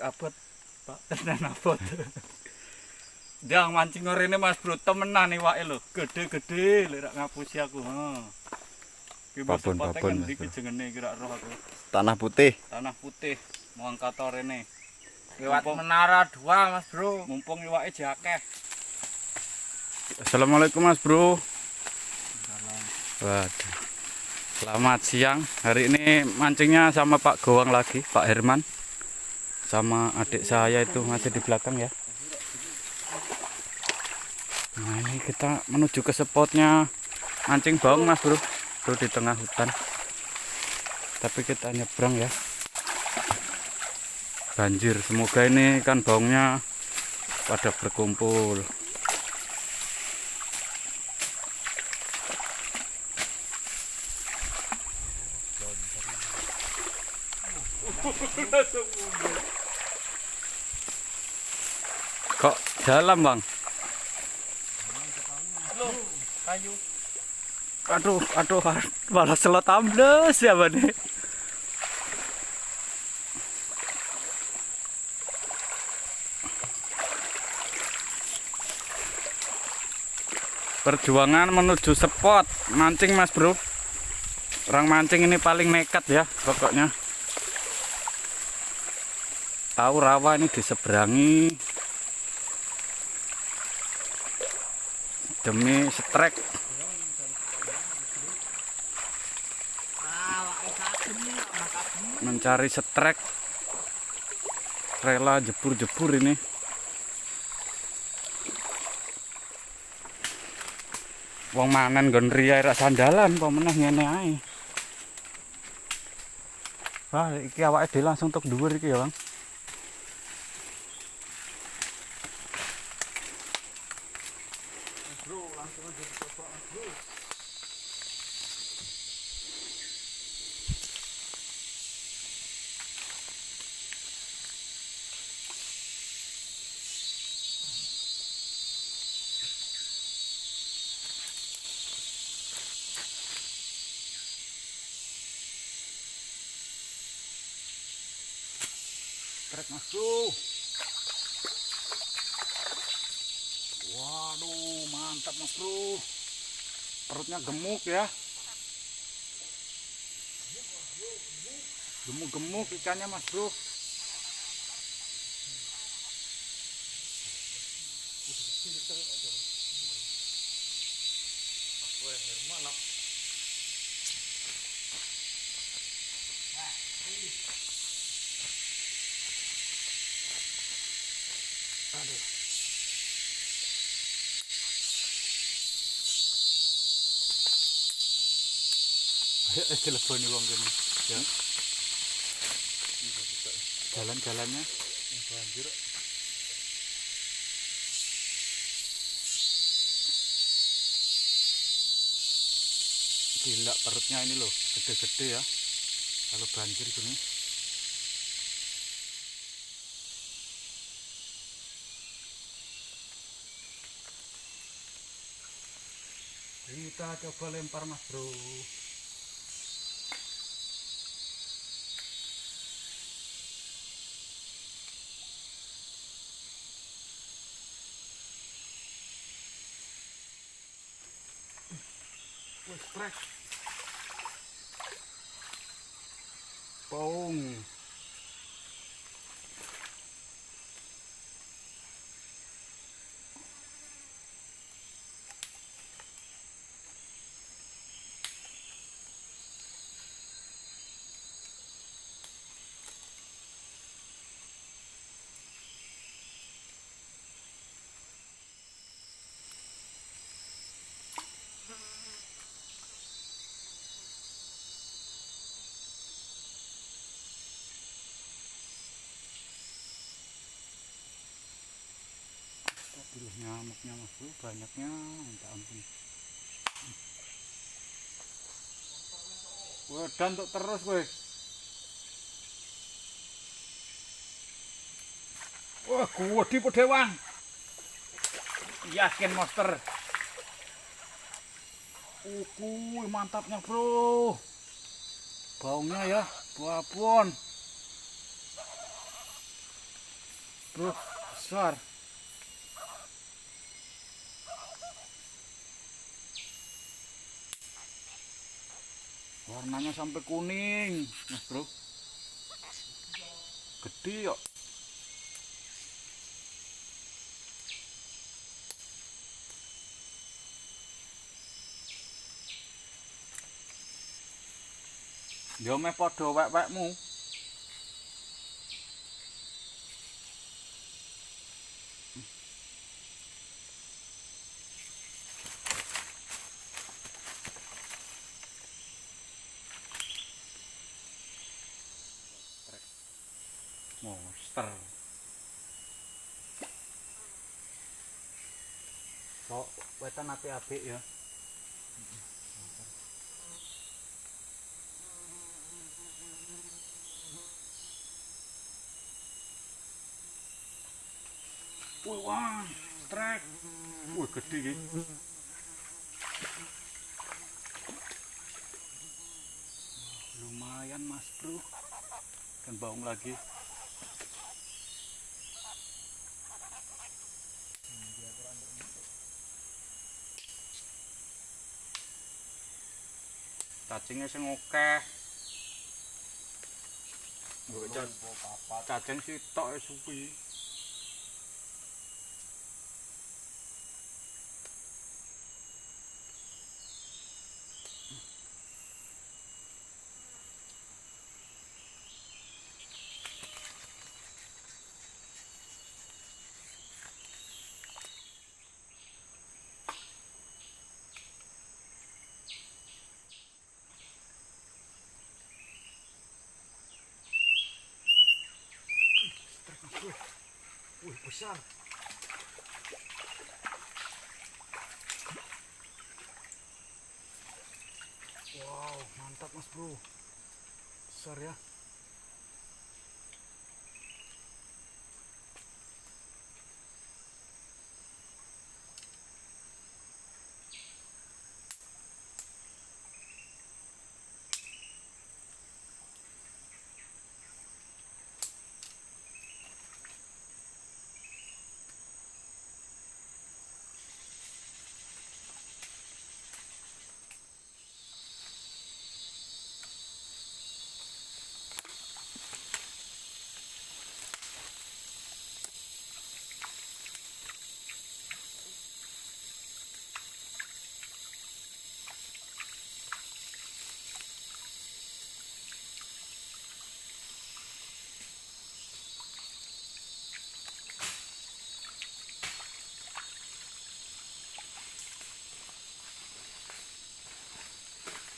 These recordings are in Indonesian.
abot Pak, tenan abot. Dia mancing ngorene Mas Bro, temenan iwake lho, gede-gede lek ngapusi aku. Babon kan iki jengene kira roh aku. Tanah putih. Tanah putih, mau angkat rene. Lewat menara 2 Mas Bro. Mumpung iwake jakeh. Assalamualaikum Mas Bro. Waduh. Selamat siang. Hari ini mancingnya sama Pak Gowang lagi, Pak Herman. Sama adik saya itu masih di belakang ya. Nah ini kita menuju ke spotnya mancing baung Mas Bro. Bro di tengah hutan. Tapi kita nyebrang ya. Banjir. Semoga ini kan baungnya pada berkumpul. Kok dalam Bang? Kayu. Aduh, malah selot ambles ya Bang. Perjuangan menuju spot mancing Mas Bro. Orang mancing ini paling nekat ya pokoknya. Tahu rawa ini diseberangi demi strek. Mencari strek, rela jebur-jebur ini. Wong manen nggon riya ra sandalan apa meneh ngene ae. Wah, iki awake dhewe langsung tok dhuwur iki ya, Bang. Bro, langsung aja dicoba Bro. Trek Mas Bro. Waduh, mantap Mas Bro. Perutnya gemuk ya. Gemuk-gemuk ikannya Mas Bro. Aduh. Ayo teleponi wong kene. Ya. Jalan-jalannya banjir. Gila perutnya ini loh, gede-gede ya. Kalau banjir gini. Kita coba lempar Mas Bro. Wes trek. Baung. Aduh, nyamuknya Mas Bro, banyaknya minta ampun. Wedan untuk terus weh. Wah, gede pedewang. Yakin monster. Mantapnya Bro. Baungnya ya, babon. Bro, besar. Warnanya sampai kuning, Mas Bro. Gede kok. Yo meh padha wek-wekmu. Monster. Kok wetan apik-apik ya. Wih, wah, strek. Wih, gede iki. Lumayan, Mas Bro. Dan baung lagi. Cacingnya sing akeh. Cacing sitok ya suwi. Wih, besar. Wow, mantap Mas Bro. Besar ya.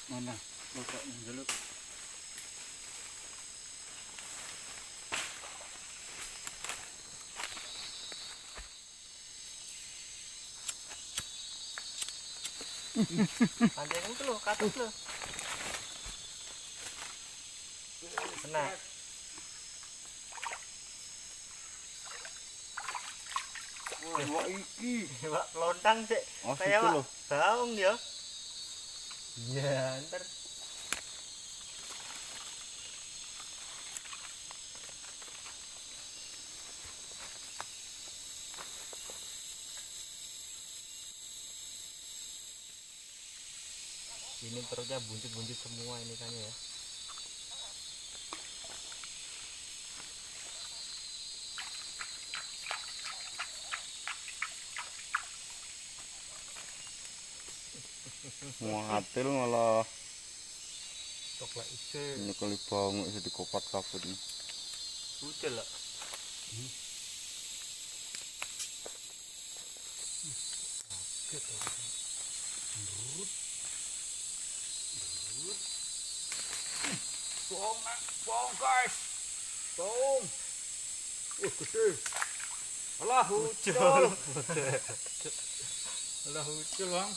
Mana? Buka dulu. Anjing itu loh, katus loh. Kena. Wah, iki. Wak lontang sih. Oh, Kayak situ wak loh. baung dia. Iya, ntar. Ini perutnya buncit-buncit semua ini kan ya. Ngatil malah Coklat isi. nyekeli baung iso dikopat kabut nih. Lucu lah. Baung guys. Baung. Gede. Alah, Ucul. Alah, ucul, Bang.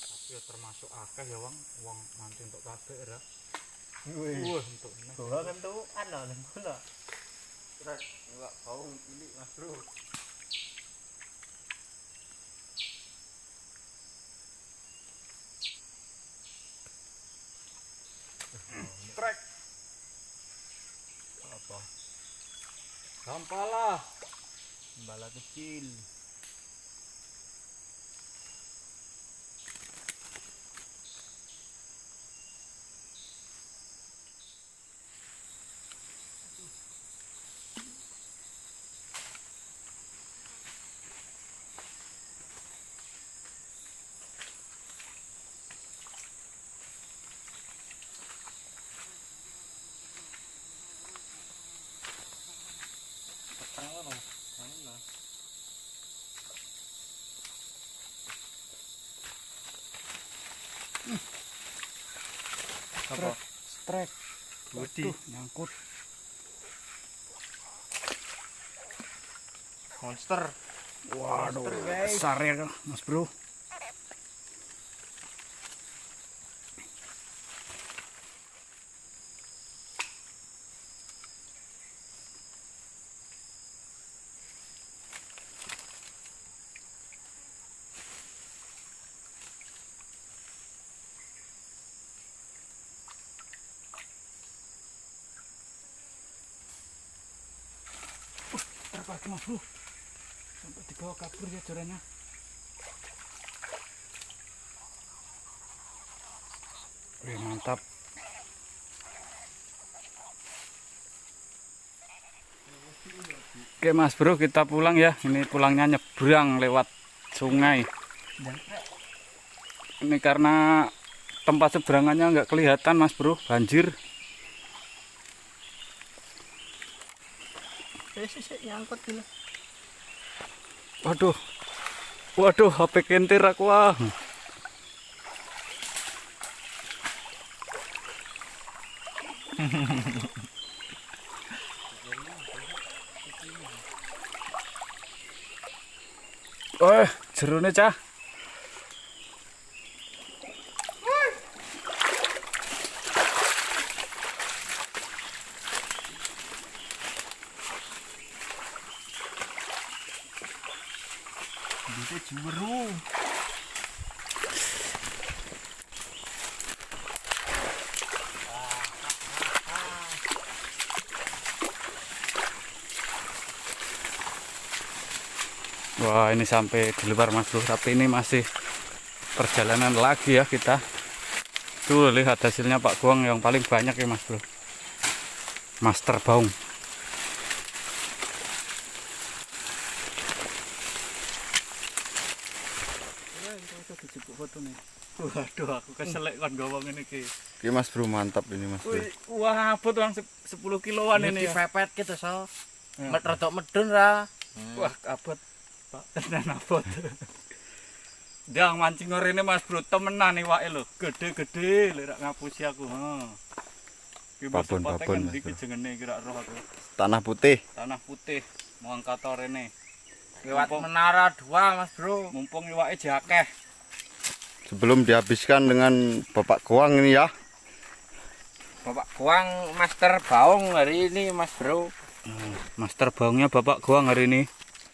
Tapi ya termasuk akeh ya, Bang. Wong mancing untuk kabeh ya. Wah, untuk ini. Gua kan tuh ana nang kono. Terus enggak baung ini Mas Bro. Trek. Apa? Sampala. Bala kecil. Apa? Strek. Budi. Nyangkut. Monster. Waduh, Monster, guys. besar ya Mas Bro. Terbalik Mas Bro. Sampai dibawa kabur ya jorannya. Wih, mantap. Oke Mas Bro, kita pulang ya. Ini pulangnya nyebrang lewat sungai. Ini karena tempat seberangannya nggak kelihatan Mas Bro, banjir. Nyangkut gila. Waduh, waduh, HP kentir aku ah. Jerone cah. Bisa juru. Wah, ini sampai di luar Mas Bro, tapi ini masih perjalanan lagi ya kita. Tuh lihat hasilnya Pak Goang yang paling banyak ya Mas Bro. Master baung. Waduh, aku keselek kon gawang ini ki. Oke Mas Bro, mantap ini Mas Bro. Wah, abot orang 10 kiloan ini ya. Dipepet gitu so. Ya. Rodok medun ra. Wah, abot. Pak, tenan abot. Ndang mancing rene Mas Bro, temenan iwake lho. Gede-gede lho rak ngapusi aku. Heeh. Babon, babon, Mas iki Bro. jenenge iki rak roh aku. Tanah putih. Tanah putih, mau angkat rene. Lewat Mumpung- menara 2 Mas Bro. Mumpung iwake jakeh. Sebelum dihabiskan dengan Bapak Goang ini ya. Bapak Goang master baung hari ini Mas Bro. Master baungnya Bapak Goang hari ini.